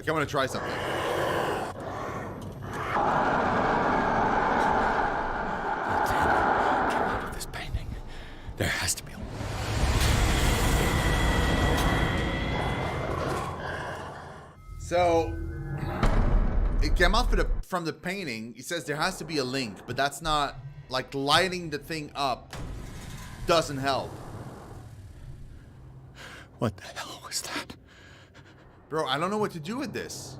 Like, I want to try something. Come out of this painting. There has to be a... So, it came out from the painting. He says there has to be a link, but that's not... Like, lighting the thing up doesn't help. What the hell was that? Bro, I don't know what to do with this.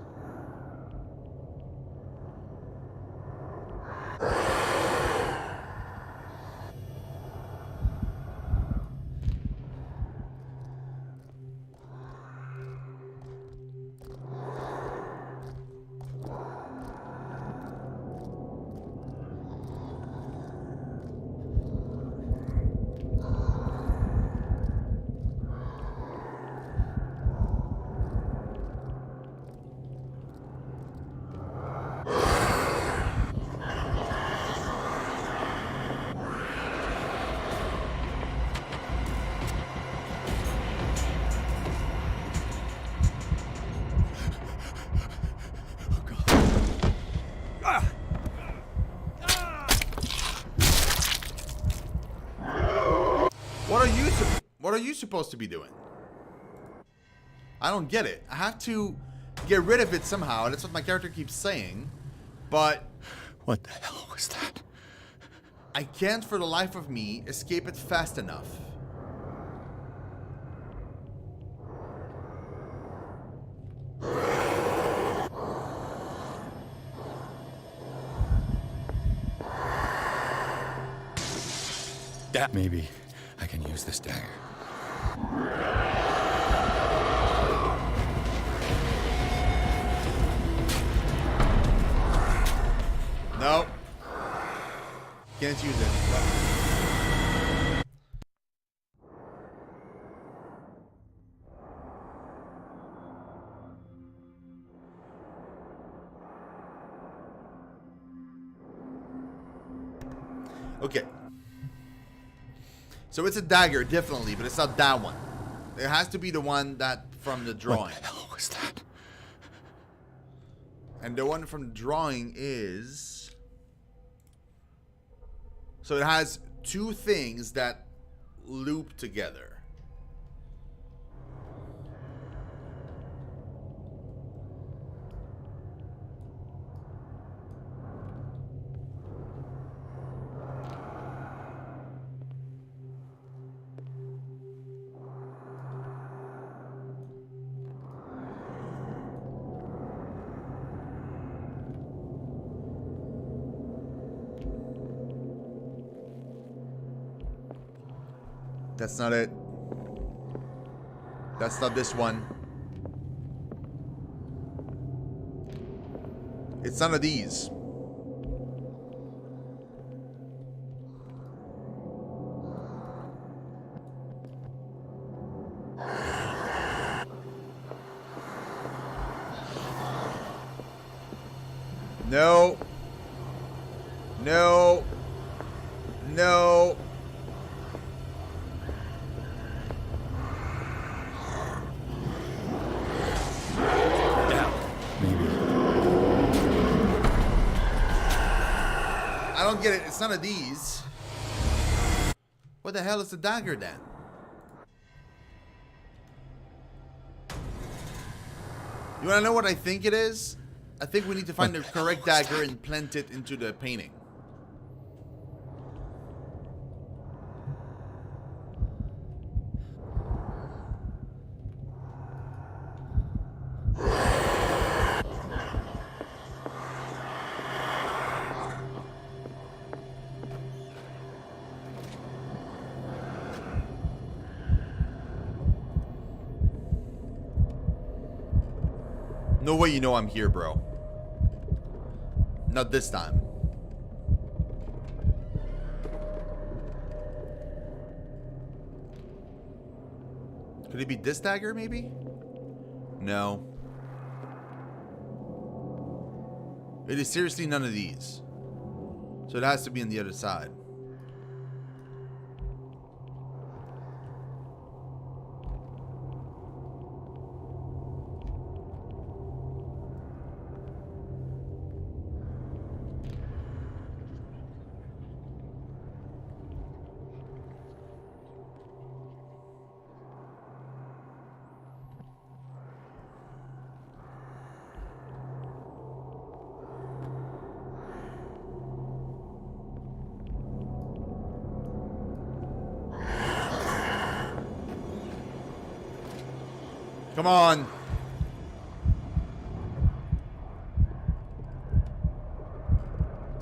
What are you supposed to be doing? I don't get it. I have to get rid of it somehow. That's what my character keeps saying. But What the hell was that? I can't for the life of me escape it fast enough. That maybe I can use this dagger. Nope. Can't use it. Okay. So it's a dagger, definitely, but it's not that one. It has to be the one that from the drawing. What the hell was that? And the one from the drawing is... So it has two things that loop together. That's not it. That's not this one. It's none of these. No. No. No. I don't get it. It's none of these. What the hell is the dagger then? You want to know what I think it is? I think we need to find the correct dagger and plant it into the painting. No way you know I'm here, bro. Not this time. Could it be this dagger, maybe? No. It is seriously none of these. So it has to be on the other side. Come on.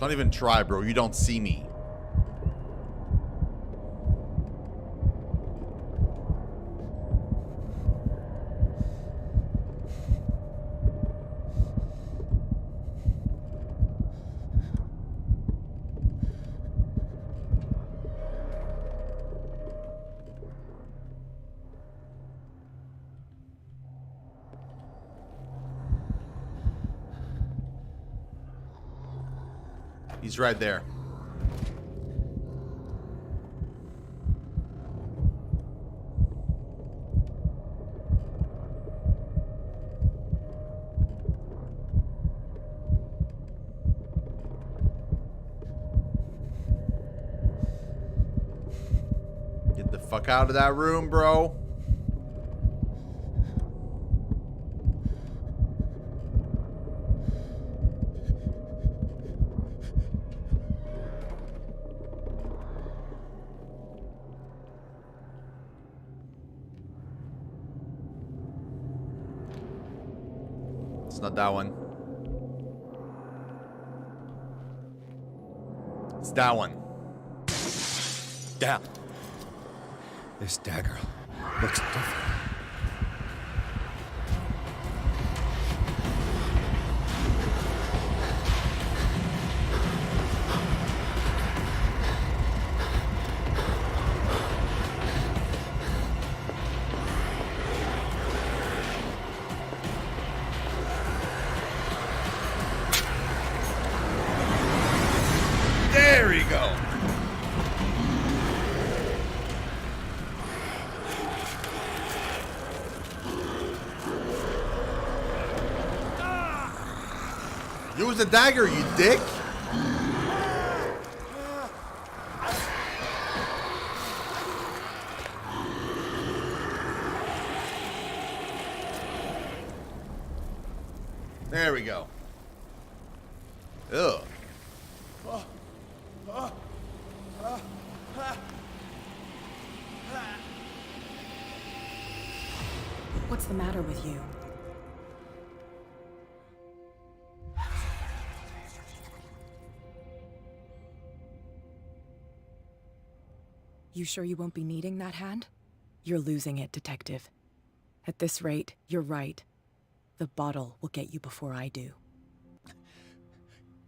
Don't even try, bro. You don't see me. He's right there. Get the fuck out of that room, bro. It's not that one. It's that one. Damn. This dagger looks different. There we go. Use the dagger, you dick. There we go. Ugh. What's the matter with you? You sure you won't be needing that hand? You're losing it, Detective. At this rate, you're right. The bottle will get you before I do.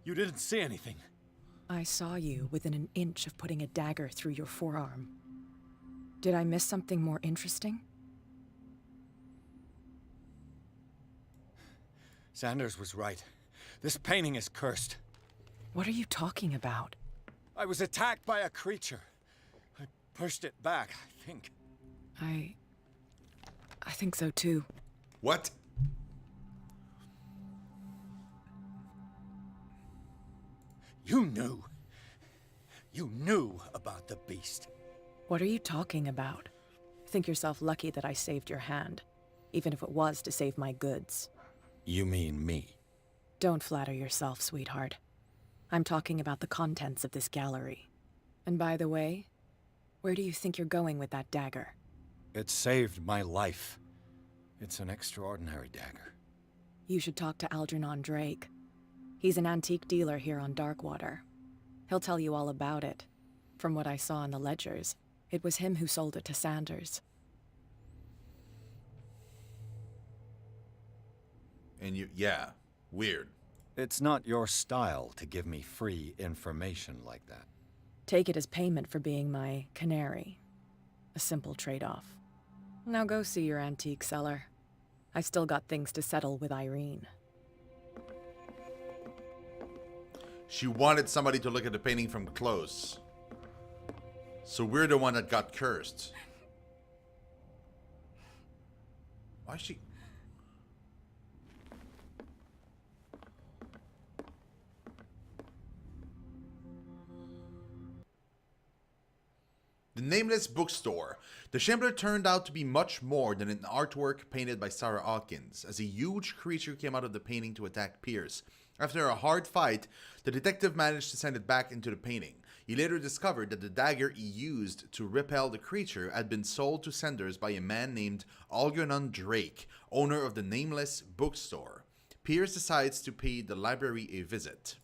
You didn't see anything. I saw you within an inch of putting a dagger through your forearm. Did I miss something more interesting? Sanders was right. This painting is cursed. What are you talking about? I was attacked by a creature. I pushed it back, I think. I think so too. What? You knew. You knew about the beast. What are you talking about? Think yourself lucky that I saved your hand, even if it was to save my goods. You mean me? Don't flatter yourself, sweetheart. I'm talking about the contents of this gallery. And by the way, where do you think you're going with that dagger? It saved my life. It's an extraordinary dagger. You should talk to Algernon Drake. He's an antique dealer here on Darkwater. He'll tell you all about it. From what I saw in the ledgers, it was him who sold it to Sanders. And you, yeah, weird. It's not your style to give me free information like that. Take it as payment for being my canary. A simple trade-off. Now go see your antique seller. I still got things to settle with Irene. She wanted somebody to look at the painting from close. So we're the one that got cursed. Why is she... The Nameless Bookstore. The Shambler turned out to be much more than an artwork painted by Sarah Hawkins, as a huge creature came out of the painting to attack Pierce. After a hard fight, the detective managed to send it back into the painting. He later discovered that the dagger he used to repel the creature had been sold to senders by a man named Algernon Drake, owner of the Nameless Bookstore. Pierce decides to pay the library a visit.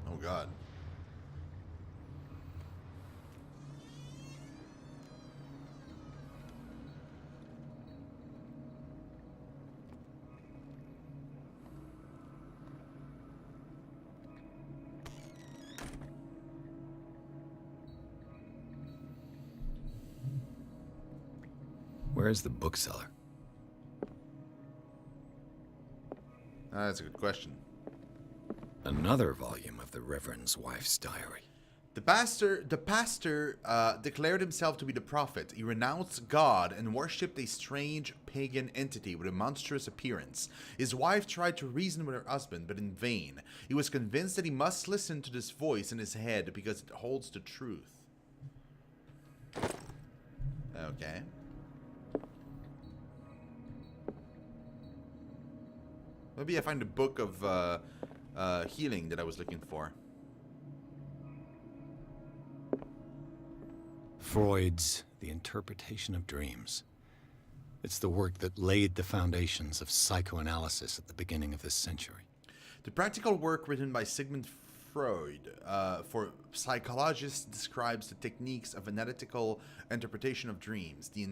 Oh God. Where is the bookseller? That's a good question. Another volume of the Reverend's wife's diary. The pastor declared himself to be the prophet. He renounced God and worshipped a strange pagan entity with a monstrous appearance. His wife tried to reason with her husband, but in vain. He was convinced that he must listen to this voice in his head because it holds the truth. Okay. Maybe I find the book of healing that I was looking for. Freud's The Interpretation of Dreams. It's the work that laid the foundations of psychoanalysis at the beginning of this century. The practical work written by Sigmund Freud for psychologists describes the techniques of analytical interpretation of dreams. The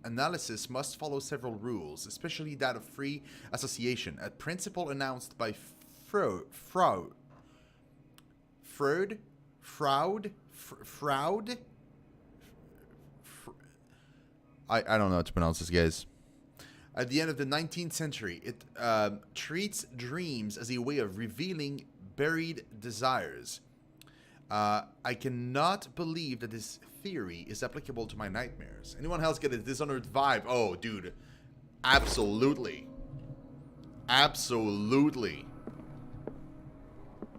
analysis must follow several rules, especially that of free association, a principle announced by Freud. I don't know how to pronounce this, guys. At the end of the 19th century, it treats dreams as a way of revealing buried desires. I cannot believe that this theory is applicable to my nightmares. Anyone else get a Dishonored vibe? Oh, dude. Absolutely. Absolutely.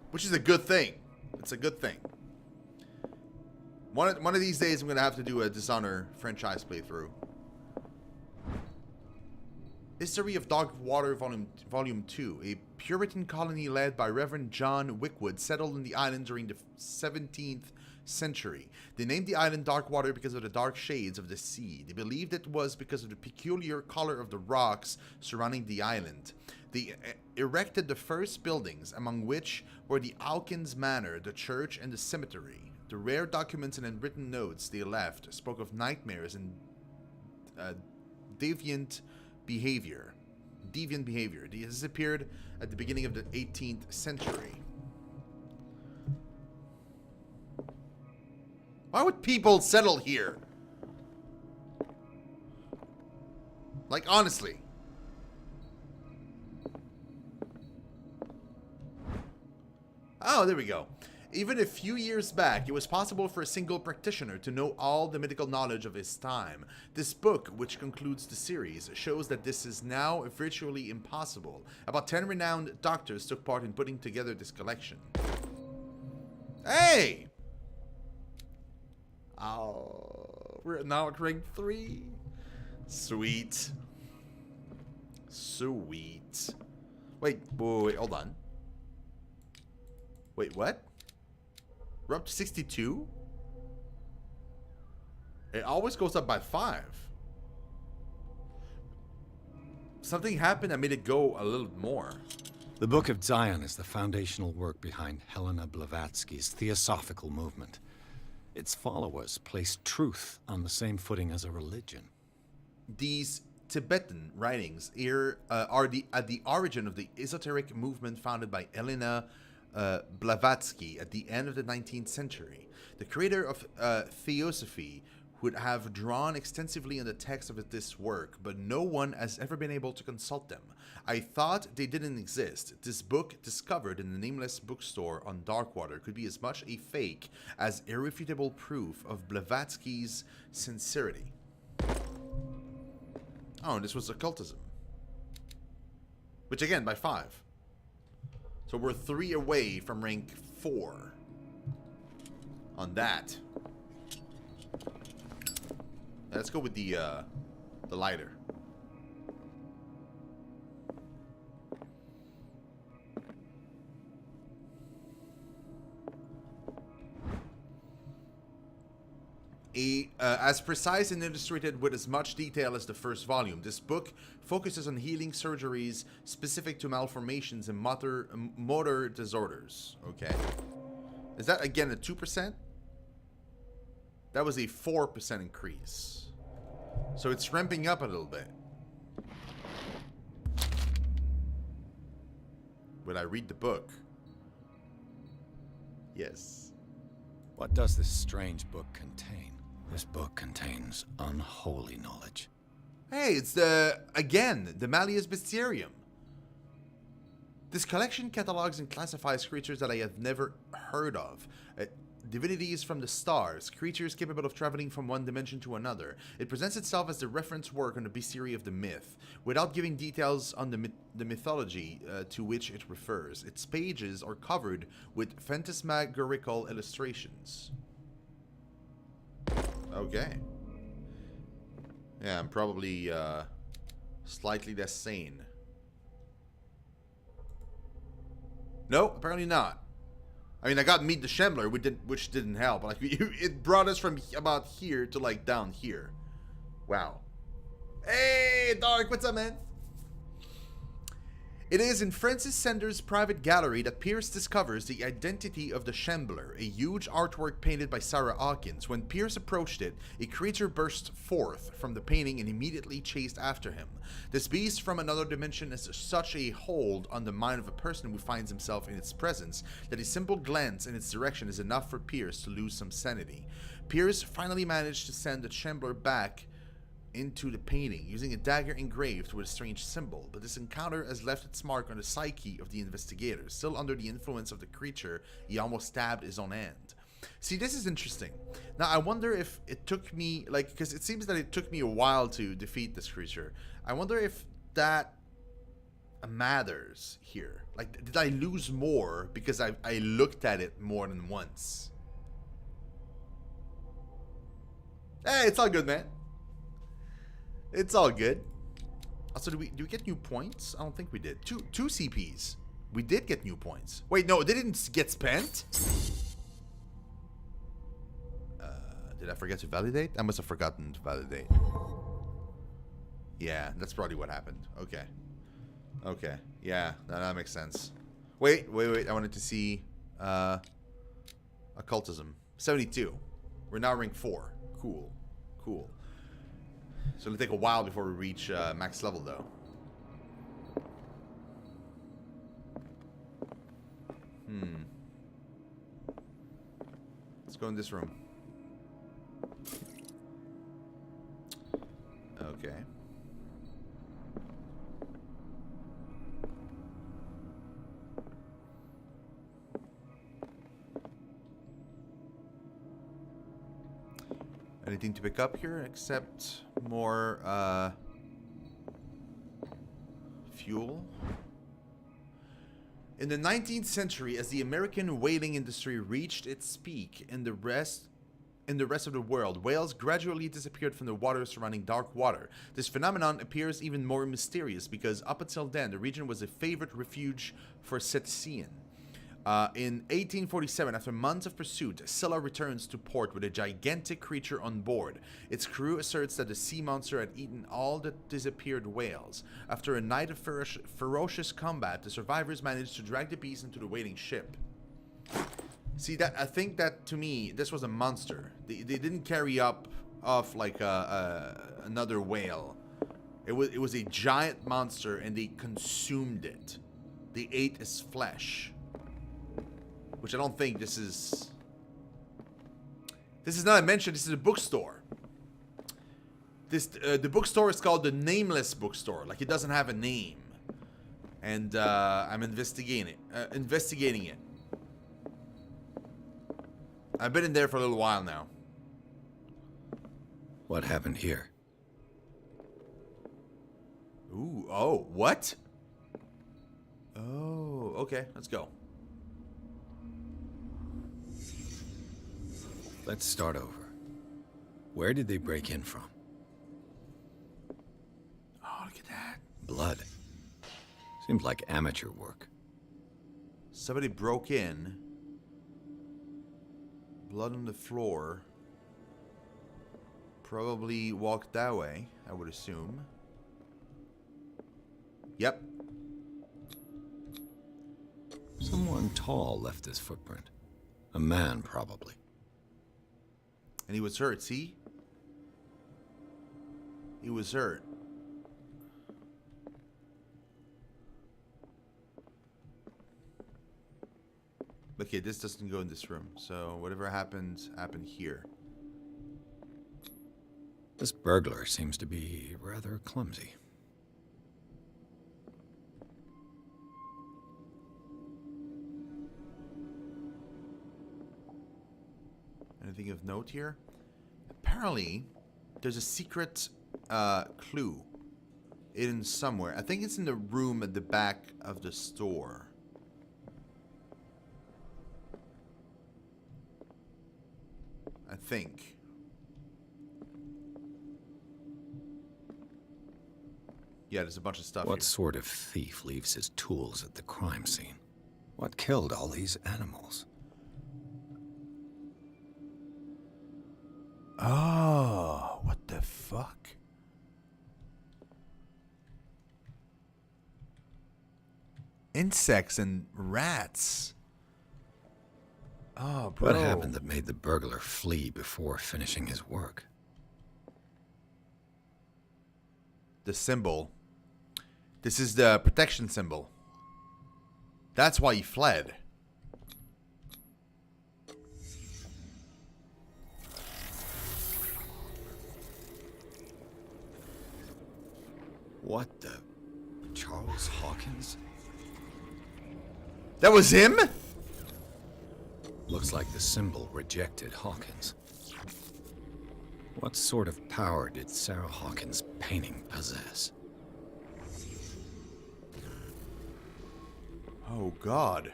Which is a good thing. It's a good thing. One of these days, I'm going to have to do a Dishonored franchise playthrough. History of Darkwater Volume 2. A Puritan colony led by Reverend John Wickwood settled in the island during the 17th century. They named the island Darkwater because of the dark shades of the sea. They believed it was because of the peculiar color of the rocks surrounding the island. They erected the first buildings, among which were the Hawkins Manor, the church, and the cemetery. The rare documents and handwritten notes they left spoke of nightmares and deviant behavior. This appeared at the beginning of the 18th century. Why would people settle here? Like, honestly. Oh, there we go. Even a few years back, it was possible for a single practitioner to know all the medical knowledge of his time. This book, which concludes the series, shows that this is now virtually impossible. About 10 renowned doctors took part in putting together this collection. Hey! Oh, we're now at rank 3. Sweet. Sweet. Wait, hold on. Wait, what? We're up to 62? It always goes up by 5. Something happened that made it go a little more. The Book of Zion is the foundational work behind Helena Blavatsky's Theosophical movement. Its followers placed truth on the same footing as a religion. These Tibetan writings here are at the origin of the esoteric movement founded by Helena Blavatsky at the end of the 19th century. The creator of Theosophy would have drawn extensively on the text of this work, but no one has ever been able to consult them. I thought they didn't exist. This book, discovered in the Nameless Bookstore on Darkwater, could be as much a fake as irrefutable proof of Blavatsky's sincerity. Oh, and this was occultism. Which again, by 5. So we're 3 away from rank 4 on that. Let's go with the lighter. As precise and illustrated with as much detail as the first volume, this book focuses on healing surgeries specific to malformations and motor disorders. Okay. Is that, again, a 2%? That was a 4% increase. So it's ramping up a little bit. Will I read the book? Yes. What does this strange book contain? This book contains unholy knowledge. Hey, it's again, the Malleus Bestiarium. This collection catalogs and classifies creatures that I have never heard of. Divinities from the stars, creatures capable of traveling from one dimension to another. It presents itself as the reference work on the bestiary of the myth, without giving details on the mythology to which it refers. Its pages are covered with phantasmagorical illustrations. Okay. Yeah, I'm probably slightly less sane. No, apparently not. I mean, I got Meet the Shambler, which didn't help. Like, it brought us from about here to, like, down here. Wow. Hey, Dark, what's up, man? It is in Francis Sender's private gallery that Pierce discovers the identity of the Shambler, a huge artwork painted by Sarah Hawkins. When Pierce approached it, a creature burst forth from the painting and immediately chased after him. This beast from another dimension has such a hold on the mind of a person who finds himself in its presence that a simple glance in its direction is enough for Pierce to lose some sanity. Pierce finally managed to send the Shambler back into the painting, using a dagger engraved with a strange symbol, but this encounter has left its mark on the psyche of the investigator. Still under the influence of the creature, he almost stabbed his own hand. See, this is interesting. Now, I wonder if it took me, like, because it seems that it took me a while to defeat this creature. I wonder if that matters here. Like, did I lose more because I looked at it more than once? Hey, it's all good, man. It's all good. Also, do we get new points? I don't think we did. Two CPs. We did get new points. Wait, no, they didn't get spent. Did I forget to validate? I must have forgotten to validate. Yeah, that's probably what happened. Okay. Okay. Yeah, that makes sense. Wait. I wanted to see occultism. 72. We're now rank 4. Cool. So it'll take a while before we reach max level, though. Let's go in this room. Okay. Anything to pick up here except more fuel? In the 19th century, as the American whaling industry reached its peak in the rest of the world, whales gradually disappeared from the water surrounding dark water. This phenomenon appears even more mysterious because up until then, the region was a favorite refuge for cetacean. In 1847, after months of pursuit, Scylla returns to port with a gigantic creature on board. Its crew asserts that the sea monster had eaten all the disappeared whales. After a night of ferocious combat, the survivors managed to drag the beast into the waiting ship. See, that I think that, to me, this was a monster. They didn't carry off like another whale. It was a giant monster, and they consumed it. They ate its flesh. Which I don't think this is... This is not a mention, this is a bookstore. The bookstore is called the Nameless Bookstore. Like, it doesn't have a name. And I'm investigating it. I've been in there for a little while now. What happened here? Ooh, oh, what? Oh, okay. Let's go. Let's start over. Where did they break in from? Oh, look at that. Blood. Seems like amateur work. Somebody broke in. Blood on the floor. Probably walked that way, I would assume. Yep. Someone tall left his footprint. A man, probably. And he was hurt, see? He was hurt. Okay, this doesn't go in this room. So whatever happened, happened here. This burglar seems to be rather clumsy. Anything of note here? Apparently, there's a secret clue hidden somewhere. I think it's in the room at the back of the store. I think. Yeah, there's a bunch of stuff What here. sort of thief leaves his tools at the crime scene? What killed all these animals? Oh, what the fuck? Insects and rats. Oh, bro. What happened that made the burglar flee before finishing his work? The symbol. This is the protection symbol. That's why he fled. What the... Charles Hawkins? That was him? Looks like the symbol rejected Hawkins. What sort of power did Sarah Hawkins' painting possess? Oh, God.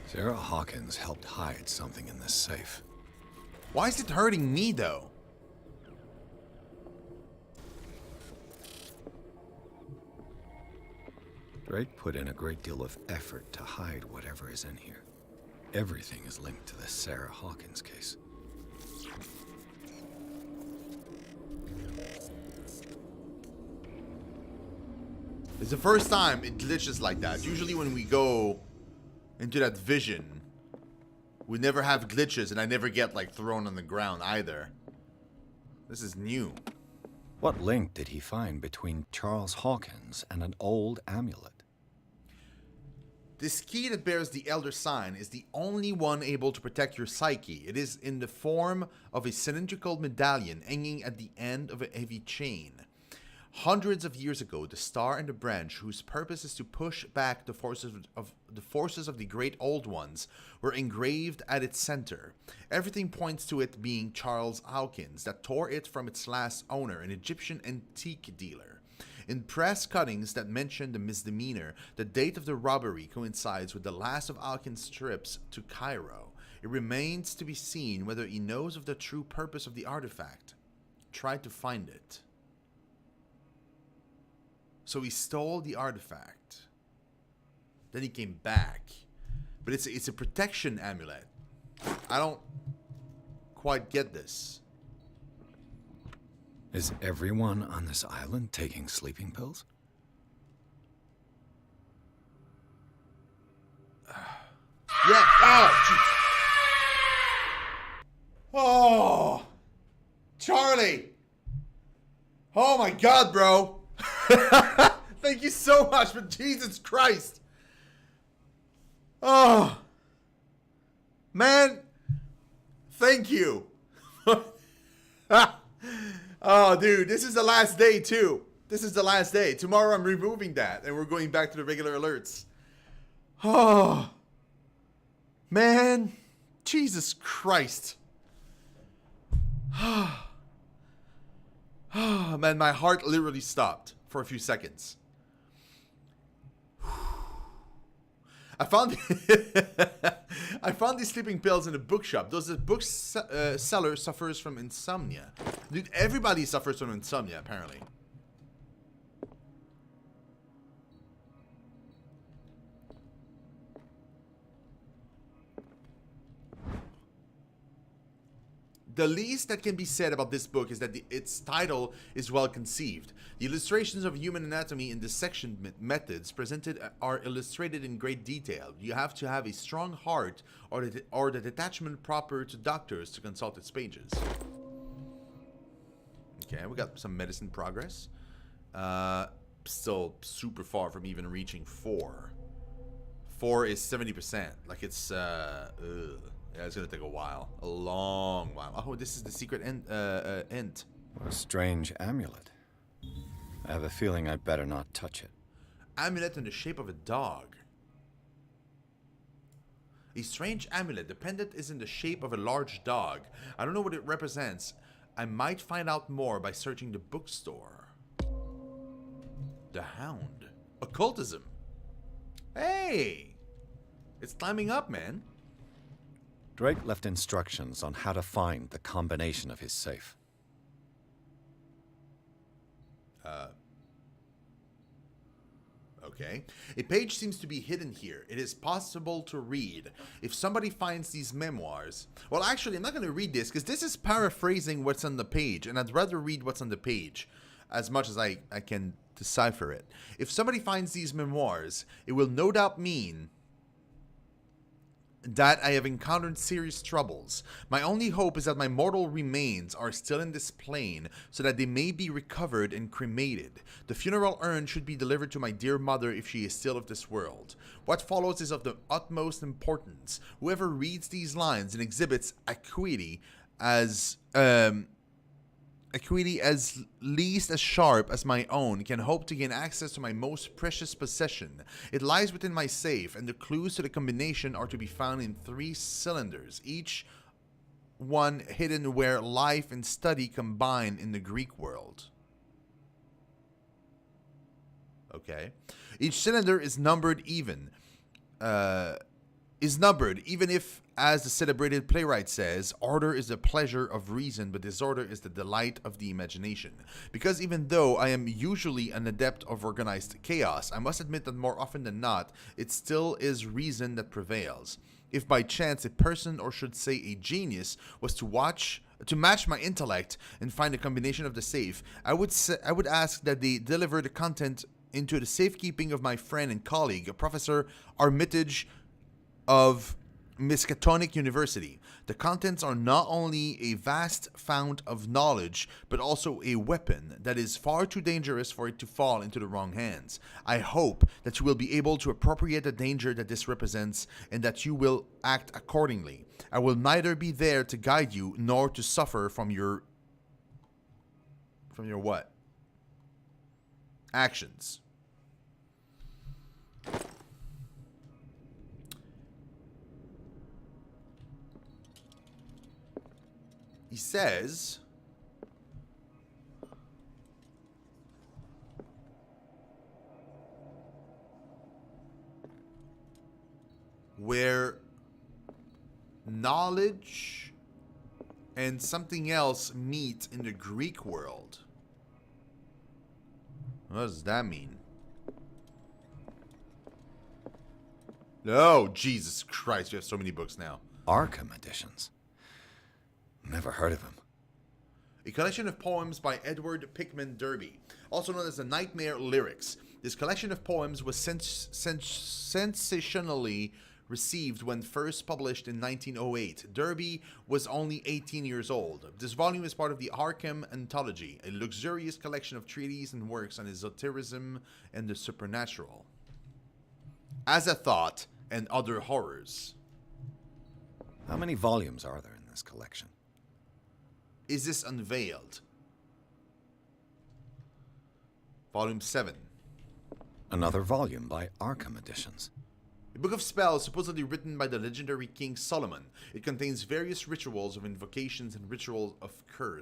Sarah Hawkins helped hide something in this safe. Why is it hurting me, though? Drake put in a great deal of effort to hide whatever is in here. Everything is linked to the Sarah Hawkins case. It's the first time it glitches like that. Usually when we go into that vision, we never have glitches and I never get like thrown on the ground either. This is new. What link did he find between Charles Hawkins and an old amulet? This key that bears the Elder Sign is the only one able to protect your psyche. It is in the form of a cylindrical medallion hanging at the end of a heavy chain. Hundreds of years ago, the Star and the Branch, whose purpose is to push back the forces of the Great Old Ones, were engraved at its center. Everything points to it being Charles Hawkins, that tore it from its last owner, an Egyptian antique dealer. In press cuttings that mention the misdemeanor, the date of the robbery coincides with the last of Hawkins' trips to Cairo. It remains to be seen whether he knows of the true purpose of the artifact. Try to find it. So he stole the artifact. Then he came back. But it's a protection amulet. I don't quite get this. Is everyone on this island taking sleeping pills? Yeah. Oh, jeez. Oh, Charlie. Oh my God, bro. Thank you so much, but Jesus Christ. Oh, man. Thank you. Oh, dude, this is the last day, too. This is the last day. Tomorrow I'm removing that, and we're going back to the regular alerts. Oh, man. Jesus Christ. Oh, man, my heart literally stopped for a few seconds. I found I found these sleeping pills in a bookshop. Does the book seller suffers from insomnia? Dude, everybody suffers from insomnia, apparently. The least that can be said about this book is that its title is well conceived. The illustrations of human anatomy and dissection methods presented are illustrated in great detail. You have to have a strong heart or the detachment proper to doctors to consult its pages. Okay, we got some medicine progress. Still super far from even reaching 4. 4 is 70%. Like it's yeah, it's gonna take a while. A long while. Oh, this is the secret end. What a strange amulet. I have a feeling I'd better not touch it. Amulet in the shape of a dog. A strange amulet. The pendant is in the shape of a large dog. I don't know what it represents. I might find out more by searching the bookstore. The Hound. Occultism. Hey! It's climbing up, man. Drake left instructions on how to find the combination of his safe. Okay. A page seems to be hidden here. It is possible to read. If somebody finds these memoirs... Well, actually, I'm not going to read this, because this is paraphrasing what's on the page, and I'd rather read what's on the page as much as I can decipher it. If somebody finds these memoirs, it will no doubt mean that I have encountered serious troubles. My only hope is that my mortal remains are still in this plane, so that they may be recovered and cremated. The funeral urn should be delivered to my dear mother if she is still of this world. What follows is of the utmost importance. Whoever reads these lines and exhibits acuity as least as sharp as my own can hope to gain access to my most precious possession. It lies within my safe, and the clues to the combination are to be found in 3 cylinders, each one hidden where life and study combine in the Greek world. Okay. Each cylinder is numbered even if, as the celebrated playwright says, order is the pleasure of reason, but disorder is the delight of the imagination. Because even though I am usually an adept of organized chaos, I must admit that more often than not, it still is reason that prevails. If by chance a person, or should say a genius, was to match my intellect and find a combination of the safe, I would ask that they deliver the content into the safekeeping of my friend and colleague, Professor Armitage of Miskatonic University. The contents are not only a vast fount of knowledge, but also a weapon that is far too dangerous for it to fall into the wrong hands. I hope that you will be able to appropriate the danger that this represents, and that you will act accordingly. I will neither be there to guide you, nor to suffer from your what? Actions. He says, where knowledge and something else meet in the Greek world. What does that mean? Oh, Jesus Christ, we have so many books now. Arkham editions. Never heard of him. A collection of poems by Edward Pickman Derby, also known as the Nightmare Lyrics. This collection of poems was sensationally received when first published in 1908. Derby was only 18 years old. This volume is part of the Arkham Anthology, a luxurious collection of treatises and works on esotericism and the supernatural, Azathoth, and other horrors. How many volumes are there in this collection? Is this unveiled? Volume 7. Another volume by Arkham Editions. A book of spells supposedly written by the legendary King Solomon. It contains various rituals of invocations and rituals of curse.